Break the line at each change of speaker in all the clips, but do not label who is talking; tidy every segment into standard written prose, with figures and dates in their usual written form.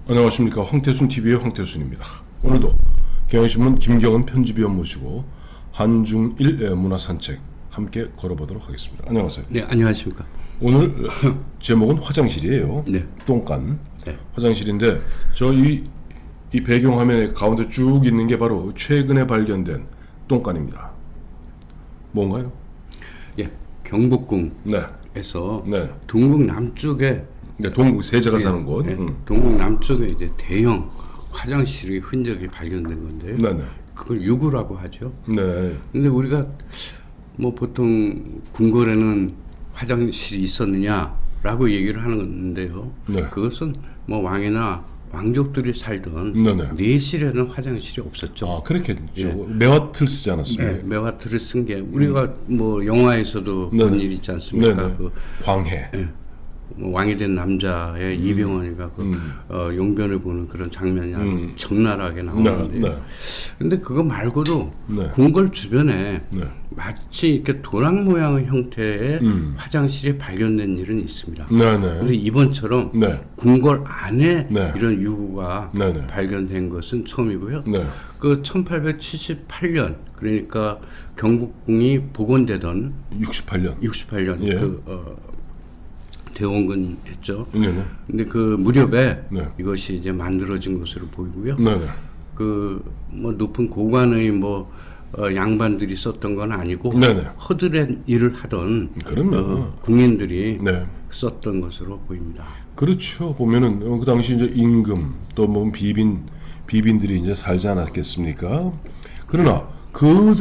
안녕하십니까. 황태순 TV의 황태순입니다. 오늘도 경향신문 김경은 편집위원 모시고 한중일 문화산책 함께 걸어보도록 하겠습니다. 안녕하세요.
네, 안녕하십니까.
오늘 제목은 화장실이에요.
네.
똥간.
네.
화장실인데 이 배경화면에 가운데 쭉 있는 게 바로 최근에 발견된 똥간입니다. 뭔가요?
예, 경복궁에서
네.
동국 남쪽에
네, 동국 세자가 사는 곳.
동국 남쪽에 이제 대형 화장실의 흔적이 발견된 건데요.
네네.
그걸 유구라고 하죠.
네.
근데 우리가 뭐 보통 궁궐에는 화장실이 있었느냐라고 얘기를 하는 건데요.
네.
그것은 뭐 왕이나 왕족들이 살던
네네.
내실에는 화장실이 없었죠.
아, 그렇겠죠. 매화틀 쓰지 않았습니까?
네, 매화틀을 쓴 게 우리가 뭐 영화에서도
네네.
그런 일 있지 않습니까?
네네.
그
광해.
뭐 왕이 된 남자의 이병헌이가 용변을 보는 그런 장면이 아주 적나라하게 나오는데,
네.
근데 그거 말고도
네.
궁궐 주변에
네.
마치 이렇게 도랑 모양의 형태의 화장실이 발견된 일은 있습니다.
네네.
근데 이번처럼
네.
궁궐 안에
네.
이런 유구가
네네.
발견된 것은 처음이고요.
네.
그 1878년 그러니까 경복궁이 복원되던
68년.
68년
예.
대원군 했죠.
네네.
근데 그 무렵에
네.
이것이 이제 만들어진 것으로 보이고요.
네네.
그 뭐 높은 고관의 뭐 양반들이 썼던 건 아니고
네네.
허드렛 일을 하던
그럼요.
궁인들이
네.
썼던 것으로 보입니다.
그렇죠. 보면은 그 당시 이제 임금 또 뭐 비빈들이 이제 살지 않았겠습니까? 그러나 그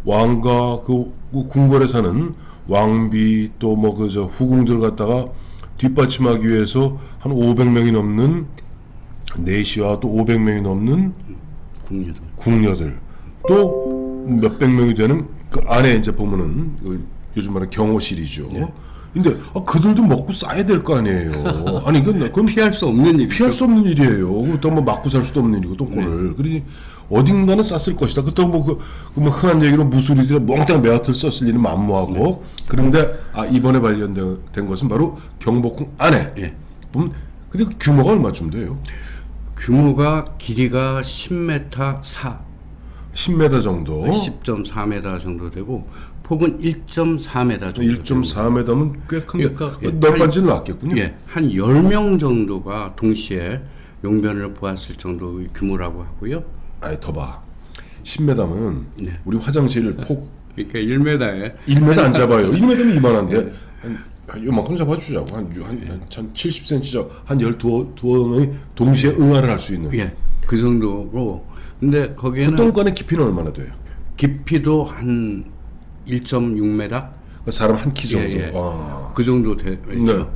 왕과 그 궁궐에 사는 왕비 또 뭐 그 저 후궁들 갖다가 뒷받침하기 위해서 한 500명이 넘는 내시와 또 500명이 넘는
궁녀들.
궁녀들 또 몇백 명이 되는 그 안에 이제 보면은 그 요즘 말하는 경호실이죠.
네.
근데 그들도 먹고 싸야 될 거 아니에요. 아니 그건
피할 수 없는 일.
피할 수 없는 일이에요. 그렇다고 뭐 맞고 살 수도 없는 일이고 똥꼬를. 그러니 어딘가는 쌌을 것이다. 그렇다고 뭐 흔한 얘기로 무술이들 멍땅 매화틀 썼을 일은 만무하고. 그런데 이번에 발견된 것은 바로 경복궁 안에.
예.
보면 근데 그 규모가 얼마쯤 돼요?
규모가 길이가 10m
10m 정도.
10.4m 정도 되고 폭은 1.4m 정도.
1.4m면 꽤 큰데
그러니까
널빤지는 않겠군요.
예, 한 10명 정도가 동시에 용변을 보았을 정도의 규모라고 하고요.
아니 더 봐. 10m면
네.
우리 화장실 폭
그러니까 1m에
1m 안 잡아요. 1m면 이만한데 한 요만큼 잡아주자고 한 70cm 한 12명이 동시에 응아를 할 수 있는.
예, 그 정도고. 근데 거기에는
그 똥간의 깊이는 얼마나 돼요?
깊이도 한 1.6m?
사람 한 키 정도.
예.
아.
그 정도 되죠.
네.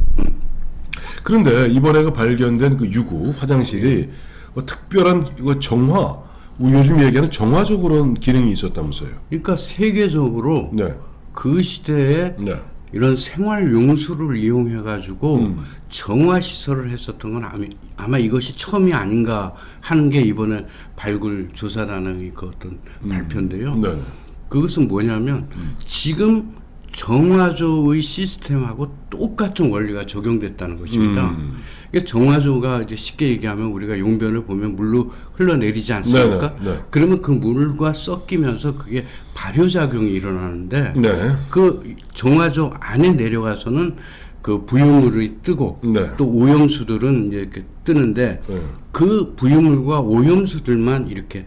그런데 이번에 그 발견된 그 유구 화장실이 뭐 특별한 이거 정화, 요즘 얘기하는 정화적으로는 기능이 있었다면서요?
그러니까 세계적으로
네.
그 시대에
네.
이런 생활 용수를 이용해 가지고 정화 시설을 했었던 건 아마 이것이 처음이 아닌가 하는 게 이번에 발굴 조사라는 그 어떤 발표인데요.
네.
그것은 뭐냐면 지금 정화조의 시스템하고 똑같은 원리가 적용됐다는 것입니다. 이게 정화조가 이제 쉽게 얘기하면 우리가 용변을 보면 물로 흘러내리지 않습니까?
네.
그러면 그 물과 섞이면서 그게 발효작용이 일어나는데
네.
그 정화조 안에 내려가서는 그 부유물이 뜨고
네.
또 오염수들은 이제 이렇게 뜨는데 그 부유물과 오염수들만 이렇게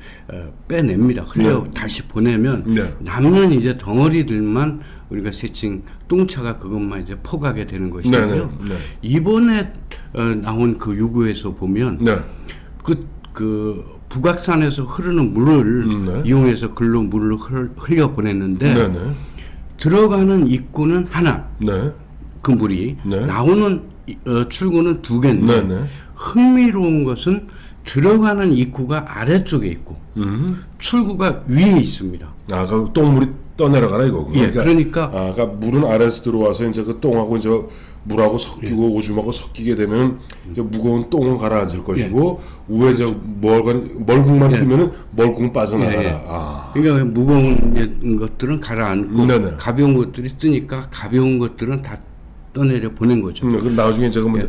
빼냅니다. 흘려 다시 보내면
네.
남는 이제 덩어리들만 우리가 세칭 똥차가 그것만 이제 퍼가게 되는 것이고요.
네.
이번에 나온 그 유구에서 보면
네.
그 북악산에서 흐르는 물을 이용해서 글로 물을 흘려 보냈는데
네. 네.
들어가는 입구는 하나.
네.
그 물이
네.
나오는 출구는 두 개인데
네.
흥미로운 것은 들어가는 입구가 아래쪽에 있고 출구가 위에 있습니다.
그 똥물이 떠내려가라 이거군요.
예, 그러니까
물은 아래에서 들어와서 이제 그 똥하고 이제 물하고 섞이고 오줌하고 섞이게 되면 이제 무거운 똥은 가라앉을 것이고 위에 이제 멀궁만 뜨면은 멀궁 빠져나가라.
그러니까 무거운 것들은 가라앉고
네네.
가벼운 것들이 뜨니까 가벼운 것들은 다 떠내려 보낸 거죠.
그럼 나중에 제가 뭐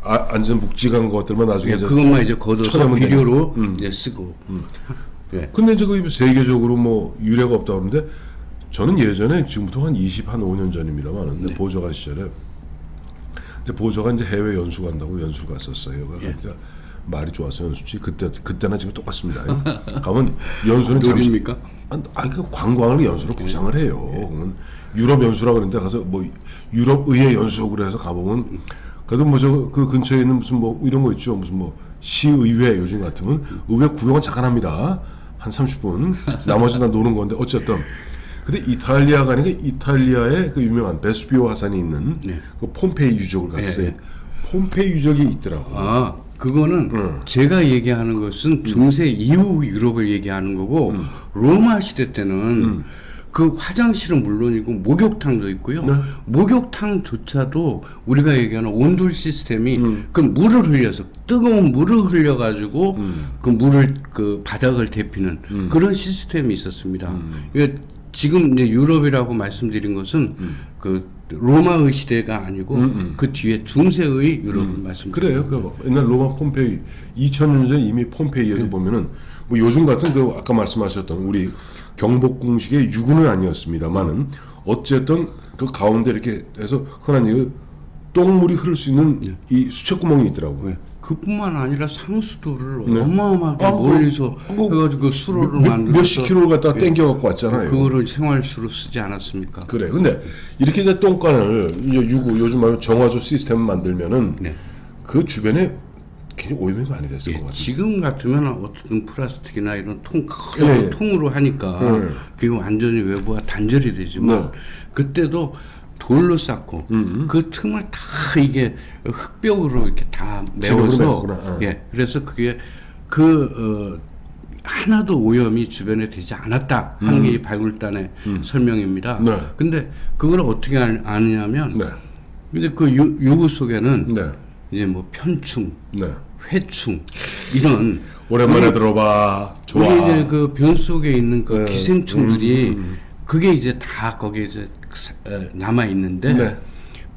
앉은 묵직한 것들만 나중에
예,
이제
그것만 이제 걷어서
쳐내면
비료로 이제 쓰고. 예.
근데 이제 그 세계적으로 뭐 유례가 없다 그러는데 저는 예전에 지금부터 한 5년 전입니다만 근데 보좌관 시절에 근데 보좌관 이제 해외 연수 간다고 연수를 갔었어요. 그러니까 말이 좋아서 연수지 그때나 지금 똑같습니다. 가면 연수는
노립니까?
그 관광을 연수로 구상을 해요. 그러면 유럽 연수라 그러는데 가서 뭐 유럽 의회 연수 그래서 가보면 그래도 뭐 저 그 근처에 있는 무슨 뭐 이런 거 있죠. 무슨 뭐 시의회 요즘 같으면 의회 구경은 잠깐 합니다. 한 30분. 나머지 다 노는 건데 어쨌든. 근데 이탈리아 가는 게 이탈리아의 그 유명한 베스비오 화산이 있는 그 폼페이 유적을 갔어요. 폼페이 유적이 있더라고.
아, 그거는 제가 얘기하는 것은 중세 이후 유럽을 얘기하는 거고 로마 시대 때는 그 화장실은 물론이고 목욕탕도 있고요. 목욕탕조차도 우리가 얘기하는 온돌 시스템이 그 물을 흘려서 뜨거운 물을 흘려가지고 그 물을 그 바닥을 데피는 그런 시스템이 있었습니다. 이게 지금 이제 유럽이라고 말씀드린 것은 그 로마의 시대가 아니고 그 뒤에 중세의 유럽을 말씀드립니다.
그래요. 그 옛날 로마 폼페이 2000년 전에 이미 폼페이에도 보면은 뭐 요즘 같은 그 아까 말씀하셨던 우리 경복 공식의 유구는 아니었습니다만은 어쨌든 그 가운데 이렇게 해서 흔한 이 똥물이 흐를 수 있는 이 수채 구멍이 있더라고요.
그뿐만 아니라 상수도를 어마어마하게 멀리서 해가지고 수로를 만들어서
몇십 킬로를 갖다가 땡겨 갖고 왔잖아요.
그거를 생활수로 쓰지 않았습니까?
그래. 근데 이렇게 이제 똥간을 이제 유구 요즘 말하면 정화조 시스템을 만들면은 그 주변에 굉장히 오염이 많이 됐을 것 같아요.
지금 같으면 어떤 플라스틱이나 이런 큰 통으로 하니까 그게 완전히 외부와 단절이 되지만 그때도 돌로 쌓고 그 틈을 다 이게 흙벽으로 이렇게 다 메워서 그래서 그게 하나도 오염이 주변에 되지 않았다 하는 게 이 발굴단의 설명입니다. 근데 그걸 어떻게 아느냐면 근데 그 유구 속에는 이제 뭐 편충, 회충 이런
오랜만에 들어봐. 좋아.
우리 이제 그 변 속에 있는 그 기생충들이 그게 이제 다 거기에 이제 남아 있는데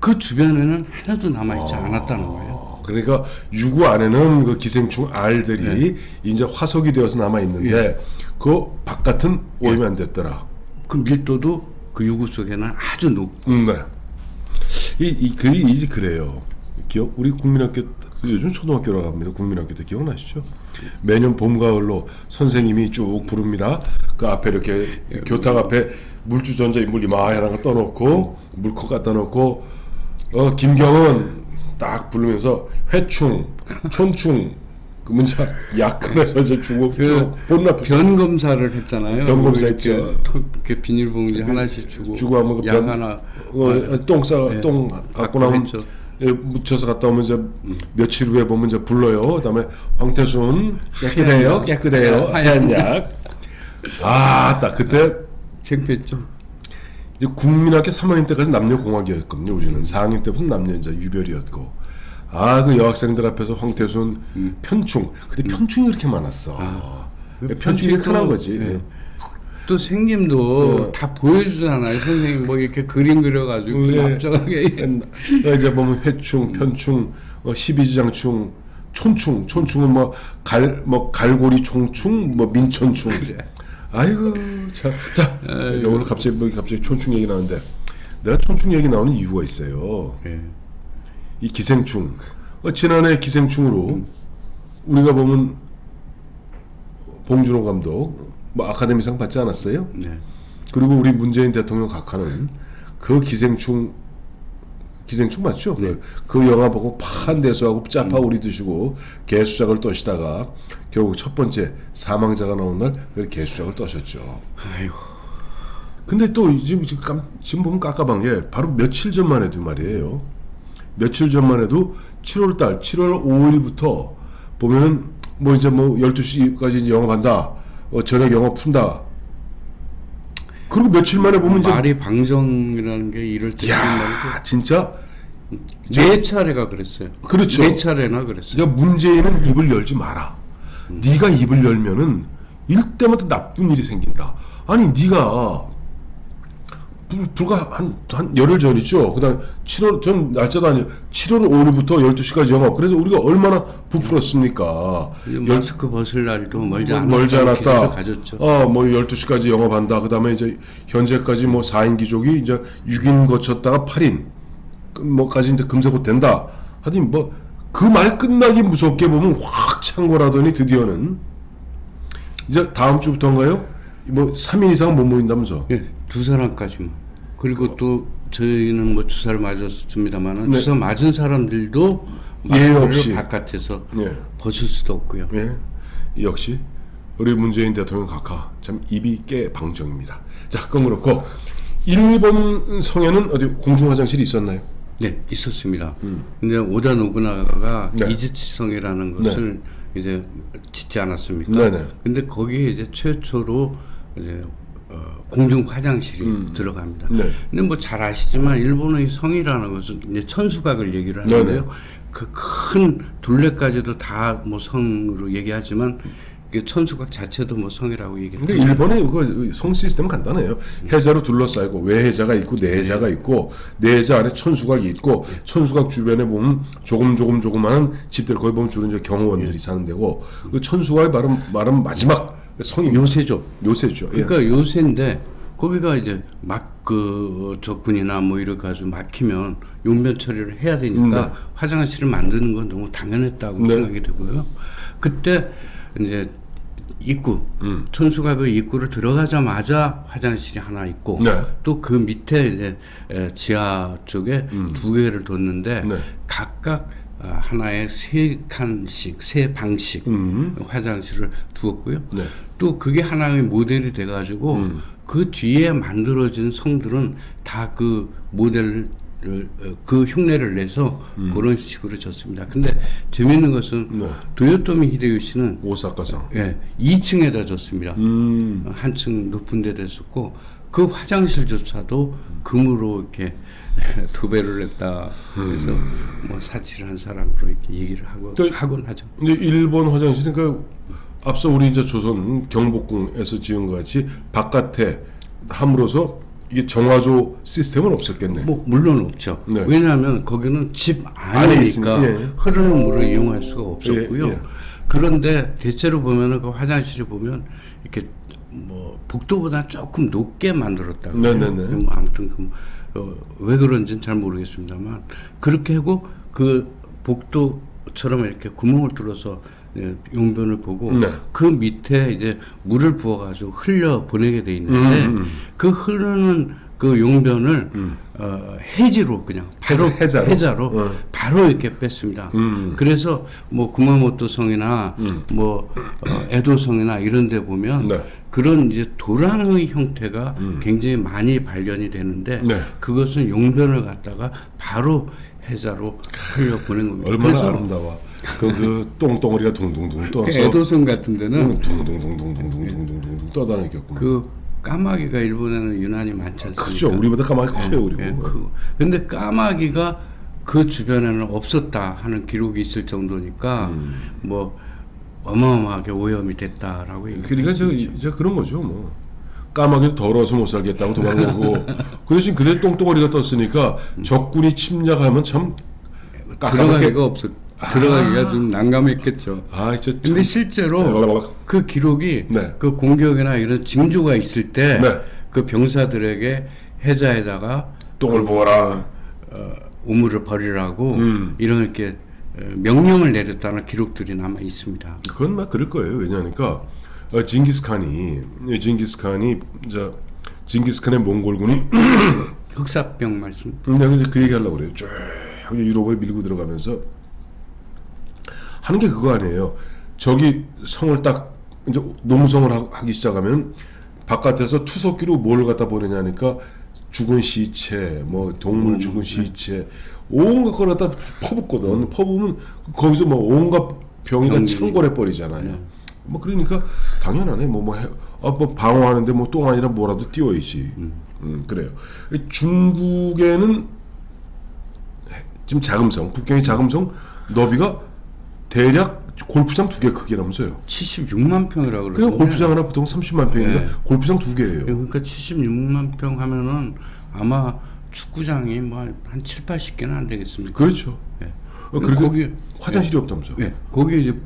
그 주변에는 하나도 남아 있지 않았다는 거예요.
그러니까 유구 안에는 그 기생충 알들이 이제 화석이 되어서 남아 있는데 그 바깥은 오염이 안 됐더라.
그 밀도도 그 유구 속에는 아주 높고.
글이 이제 그래요. 우리 국민학교 요즘 초등학교라고 합니다. 국민학교 때 기억나시죠? 매년 봄 가을로 선생님이 쭉 부릅니다. 그 앞에 이렇게 교탁 앞에 물주전자 인물 이마야랑 거 떠놓고 물컵 갖다 놓고 김경은 딱 부르면서 회충, 촌충 그 문자 약간에서 이제 주고 본납
변 검사를 했잖아요.
변 검사했죠.
이렇게 비닐봉지 하나씩 주고
하면 그
약 하나
똥 갖고 나면 묻혀서 갔다 오면 이제 며칠 후에 보면 이제 불러요. 그다음에 황태순 깨끗해요. 하얀 약. 딱 그때
창피했죠.
이제 국민학교 3학년 때까지 남녀공학이었거든요. 우리는 4학년 때부터 남녀 이제 유별이었고. 그 여학생들 앞에서 황태순 편충. 근데 편충이 이렇게 많았어. 편충이 흔한 거지.
또 생김도 다 보여주잖아요. 선생님 뭐 이렇게 그림 그려가지고 납작하게
이제 보면 회충, 편충, 십이지장충, 촌충은 뭐 갈고리 총충, 뭐 민촌충.
그래.
아이고 자 이제 오늘 갑자기 촌충 얘기 나오는데 내가 촌충 얘기 나오는 이유가 있어요. 이 기생충. 지난해 기생충으로 우리가 보면 봉준호 감독 뭐 아카데미상 받지 않았어요? 그리고 우리 문재인 대통령 각하는 그 기생충 맞죠? 그 영화 보고 판대수하고 짜파 우리 드시고 개수작을 떠시다가 결국 첫 번째 사망자가 나온 날 그 개수작을 떠셨죠.
아이고.
근데 또 지금 보면 깝깝한 게 바로 며칠 전만 해도 말이에요. 며칠 전만 해도 7월 5일부터 보면은 뭐 이제 뭐 12시까지 영화 반다. 저녁 영화 푼다. 그리고 며칠 만에 보면 이제
말이 방정이라는 게 이럴 때
야, 진짜
네 차례가 그랬어요.
그렇죠.
네 차례나 그랬어요.
그러니까 문재인은 입을 열지 마라. 네가 입을 열면은 일 때마다 나쁜 일이 생긴다. 아니 네가 불과 한 열흘 전이죠. 그다음 7월 전 날짜도 아니에요. 7월 5일부터 12시까지 영업. 그래서 우리가 얼마나 부풀었습니까?
마스크 벗을 날도 멀지
멀지 않았다.
가졌죠.
뭐 12시까지 영업한다. 그다음에 이제 현재까지 뭐 4인 기족이 이제 6인 거쳤다가 8인 뭐까지 이제 금세 곧 된다. 하더니 뭐 그 말 끝나기 무섭게 보면 확 창궐하더니 드디어는 이제 다음 주부터인가요? 뭐 3인 이상 못 모인다면서.
예, 2사람까지만. 그리고 또 저희는 뭐 주사를 맞았습니다만은
네.
주사 맞은 사람들도
예외
마스크를
없이.
바깥에서
예.
벗을 수도 없고요.
예. 역시 우리 문재인 대통령 각하 참 입이 꽤 방정입니다. 자, 그건 그렇고 일본 성에는 어디 공중 화장실이 있었나요?
네, 있었습니다. 근데 오다 노부나가가
네.
이즈치성이라는 것을 이제 짓지 않았습니까?
네네.
근데 거기에 이제 최초로 이제 공중 화장실이 들어갑니다.
네.
근데 뭐 잘 아시지만 일본의 성이라는 것은 이제 천수각을 얘기를 하는데요.
네네.
그 큰 둘레까지도 다 뭐 성으로 얘기하지만 그 천수각 자체도 뭐 성이라고 얘기를
근데 일본의 그 성 시스템은 간단해요. 해자로 둘러싸이고 외해자가 있고 내해자가 있고 내해자 안에 천수각이 있고 천수각 주변에 보면 조금조금한 집들 거기 보면 주로 이제 경호원들이 사는 데고 그 천수각이 말은 마지막 성입니다.
요새죠.
요새죠. 예.
그러니까 요새인데 거기가 이제 막 그 적군이나 뭐 이렇게 가지고 막히면 용변 처리를 해야 되니까 화장실을 만드는 건 너무 당연했다고
네.
생각이 되고요. 그때 이제 입구 천수각의 입구를 들어가자마자 화장실이 하나 있고
네.
또 그 밑에 이제 지하 쪽에 2개를 뒀는데
네.
각각 하나에 3칸씩 3방씩 화장실을 두었고요.
네.
또 그게 하나의 모델이 돼가지고 그 뒤에 만들어진 성들은 다 그 모델을 그 흉내를 내서 그런 식으로 졌습니다. 근데 재밌는 것은
네.
도요토미 히데요시는
오사카성.
2층에다 졌습니다. 한층 높은 데다 졌고 그 화장실조차도 금으로 이렇게 2배를 냈다. 그래서 뭐 사치를 한 사람으로 이렇게 얘기를 하곤 하죠.
근데 일본 화장실은 그 앞서 우리 이제 조선 경복궁에서 지은 것 같이 바깥에 함으로써 이게 정화조 시스템은 없었겠네.
뭐 물론 없죠.
네.
왜냐하면 거기는 집
안에
안이니까
있으니까, 예.
흐르는 물을 이용할 수가 없었고요.
예, 예.
그런데 대체로 보면은 그 화장실을 보면 이렇게 뭐 복도보다 조금 높게 만들었다고.
네네네.
뭐 아무튼 왜 그런지는 잘 모르겠습니다만 그렇게 하고 그 복도처럼 이렇게 구멍을 뚫어서 용변을 보고
네.
그 밑에 이제 물을 부어가지고 흘려 보내게 돼 있는데 그 흐르는 그 용변을 해지로 그냥 바로 해자로 바로 이렇게 뺐습니다. 그래서 뭐 구마모토 성이나 뭐 에도 성이나 이런 데 보면
네.
그런 이제 도랑의 형태가 굉장히 많이 발견이 되는데
네.
그것은 용변을 갖다가 바로 해자로 흘려 보낸 겁니다.
얼마나
그래서
아름다워. 그 똥덩어리가 둥둥둥 떠서
에도성 같은 데는
둥둥둥둥둥둥둥둥 떠다니겠구만.
그 까마귀가 일본에는 유난히 많지 않습니까?
크죠. 우리보다 까마귀 커요, 그리고.
예, 근데 까마귀가 그 주변에는 없었다 하는 기록이 있을 정도니까 뭐 어마어마하게 오염이 됐다라고
그러니까 저 그런 거죠, 뭐. 까마귀도 더러워서 못 살겠다고 도망가고 그 대신 그대 똥덩어리가 떴으니까 적군이 침략하면 참
들어가기가 없었. 들어가기가 좀 난감했겠죠. 근데 실제로 그 기록이
네.
그 공격이나 이런 징조가 있을 때 그
네.
병사들에게 해자에다가
똥을 부어라.
우물을 버리라고 이런 이렇게 명령을 내렸다는 기록들이 남아 있습니다.
그건 막 그럴 거예요. 왜냐하니까 징기스칸의 몽골군이
흑사병 말씀.
내가 이제 그 얘기하려고 그래요. 쭉 유럽을 밀고 들어가면서 하는 게 그거 아니에요. 저기 성을 딱 이제 농성을 하기 시작하면 바깥에서 투석기로 뭘 갖다 보내냐니까 죽은 시체, 뭐 동물 죽은 시체, 온갖 걸 갖다 퍼붓거든. 퍼부으면 거기서 뭐 온갖 병이 다 창궐해 버리잖아요. 뭐 그러니까 당연하네. 뭐 방어하는데 뭐 똥 아니라 뭐라도 띄워야지. 그래요. 중국에는 지금 자금성, 북경의 자금성 너비가 대략 골프장 2개 크기라면서요.
76만 평이라고
그냥
그러거든요.
골프장 하나 보통 30만 평인데
네.
골프장 2개예요.
그러니까 76만 평 하면은 아마 축구장이 뭐 한 7, 80개는 안 되겠습니까?
그렇죠.
예.
그리고
거기
화장실이 없다면서요.
예. 거기 이제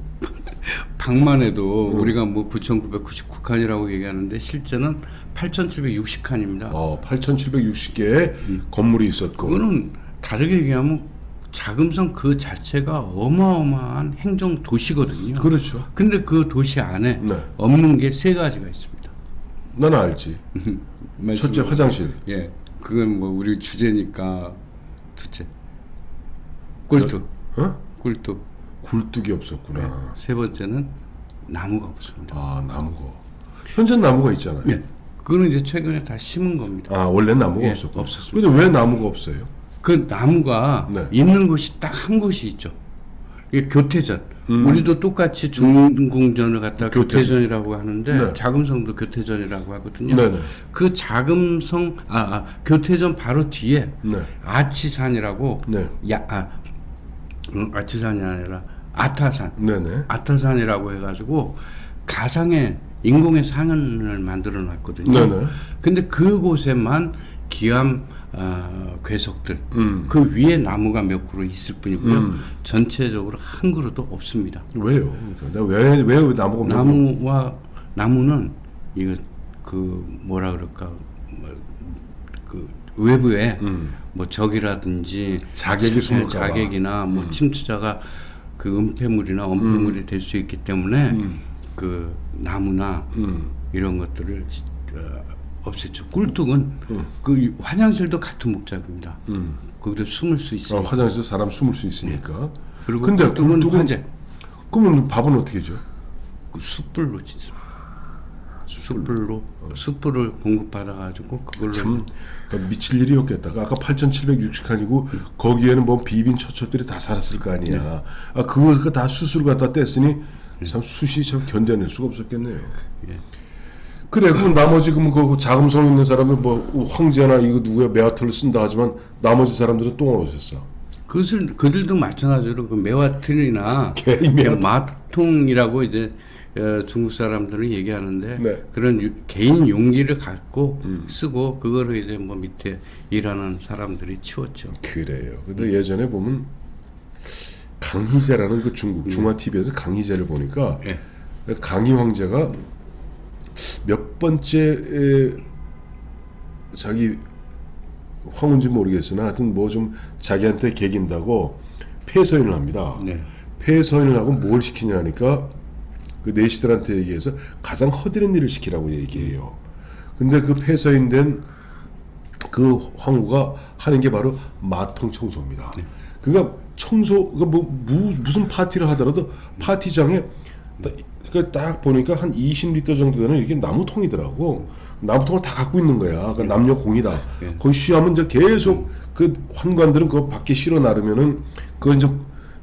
방만 해도 우리가 뭐 9,999칸이라고 얘기하는데 실제는 8,760칸입니다.
8,760개의 건물이 있었고.
그거는 다르게 얘기하면 자금성 그 자체가 어마어마한 행정 도시거든요.
그렇죠.
근데 그 도시 안에
네.
없는 게 세 가지가 있습니다.
나는 알지. 첫째 화장실.
예, 그건 뭐 우리 주제니까 둘째 꿀뚝, 꿀뚝.
굴뚝이 없었구나.
네. 세 번째는 나무가 없습니다.
나무가. 현재는 나무가 있잖아요.
예, 그거는 이제 최근에 다 심은 겁니다.
원래 나무가
예,
없었고.
없었습니다.
근데 왜 나무가 없어요?
그 나무가
네.
있는 곳이 딱 한 곳이 있죠. 이게 교태전. 우리도 똑같이 중궁전을 갖다가 교태전이라고 하는데
네.
자금성도 교태전이라고 하거든요.
네네.
그 자금성 교태전 바로 뒤에
네.
아치산이라고
네.
아치산이 아니라 아타산.
네네.
아타산이라고 해가지고 가상의 인공의 산을 만들어 놨거든요.
네네.
근데 그곳에만 기암 괴석들 그 위에 나무가 몇 그루 있을 뿐이고요. 전체적으로 한 그루도 없습니다.
왜요? 왜 나무가 없는
나무는 이거 그 뭐라 그럴까 그 외부에 뭐 적이라든지
자객이 숨을까 봐.
자객이나 뭐 침투자가 그 은폐물이나 엄폐물이 될 수 있기 때문에 그 나무나 이런 것들을 없앴죠. 꿀뚝은 그 화장실도 같은 목적입니다. 거기도 숨을 수 있어요.
화장실에서 사람 숨을 수 있으니까.
그리고
근데
꿀뚝은
굴뚝은
화재.
그러면 밥은 어떻게 해줘?
그 숯불로 짓죠. 숯불을 공급받아가지고 그걸로
참 미칠 일이 없겠다가 아까 8,760칸이고 거기에는 뭐 비빈 처첩들이 다 살았을 거 아니야. 그거 다 숯을 갖다 뗐으니 참 숯이 참 견뎌낼 수가 없었겠네요.
예.
그래, 그럼 나머지 그 자금성 있는 사람은 뭐 황제나 이거 누구야 메와트를 쓴다 하지만 나머지 사람들은 똥을 어디서
그것을 그들도 마찬가지로 그 메와틀이나
개인 메와틀.
마통이라고 이제 중국 사람들은 얘기하는데
네.
그런 개인 용기를 갖고 쓰고 그거를 이제 뭐 밑에 일하는 사람들이 치웠죠.
그래요. 근데 예전에 보면 강희제라는 그 중국 중화 TV에서 강희제를 보니까
예.
강희 황제가 몇 번째 자기 황후인지 모르겠으나 하여튼 뭐 좀 자기한테 개긴다고 폐서인을 합니다.
네.
폐서인을 하고 뭘 시키냐 하니까 그 내시들한테 얘기해서 가장 허드렛 일을 시키라고 얘기해요. 근데 그 폐서인된 그 황후가 하는 게 바로 마통 청소입니다. 그러니까 청소가 무슨 파티를 하더라도 파티장에 그러니까 딱 보니까 한 20리터 정도 되는 이게 나무통이더라고. 나무통을 다 갖고 있는 거야. 그러니까 남녀 공이다.
예.
거기 쉬하면 이제 계속 그 환관들은 그거 밖에 실어 나르면은 그거 이제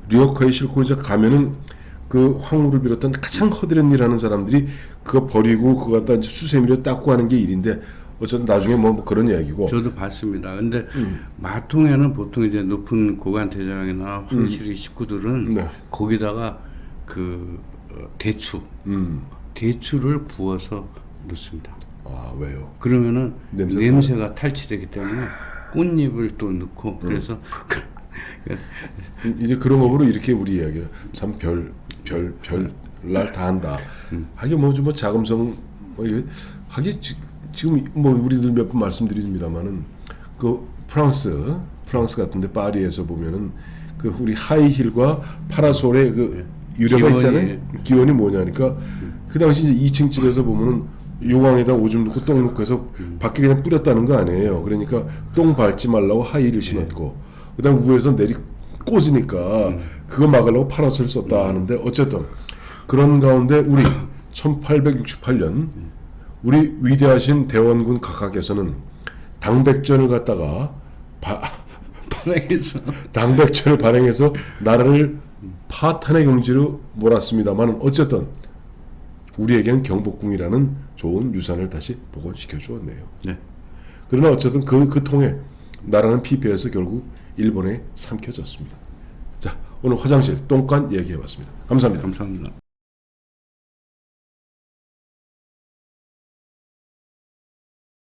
리어카에 싣고 이제 가면은 그 황후를 비롯한 가장 허드렛 일하는 사람들이 그거 버리고 그거 갖다 이제 수세미로 닦고 하는 게 일인데 어쨌든 나중에 뭐 그런 이야기고.
저도 봤습니다. 근데 마통에는 보통 이제 높은 고관 대장이나 황실의 식구들은
네.
거기다가 그 대추를 구워서 넣습니다.
왜요?
그러면은
냄새가
냄새가 탈취되기 때문에 꽃잎을 또 넣고 그래서
이제 그런 법으로 이렇게 우리 이야기가 참 별날 다 한다. 하긴 뭐 자금성 하긴 지금 뭐 우리들 몇 번 말씀드립니다만은 그 프랑스 같은데 파리에서 보면은 그 우리 하이힐과 파라솔의 그 유래가 있잖아요. 기원이 뭐냐니까 그 당시 이제 2층 집에서 보면은 요강에다 오줌 넣고 똥 넣고 해서 밖에 그냥 뿌렸다는 거 아니에요. 그러니까 똥 밟지 말라고 하이힐을 신었고 그다음 위에서 내리 꽂으니까 그거 막으려고 파라솔을 썼다 하는데 어쨌든 그런 가운데 우리 1868년 우리 위대하신 대원군 각하께서는 당백전을 갖다가 당백전을 발행해서 나라를 파탄의 경지로 몰았습니다만 어쨌든 우리에겐 경복궁이라는 좋은 유산을 다시 복원시켜 주었네요.
네.
그러나 어쨌든 그 통해 나라는 피폐해서 결국 일본에 삼켜졌습니다. 자, 오늘 화장실 똥간 얘기해봤습니다. 감사합니다.
감사합니다.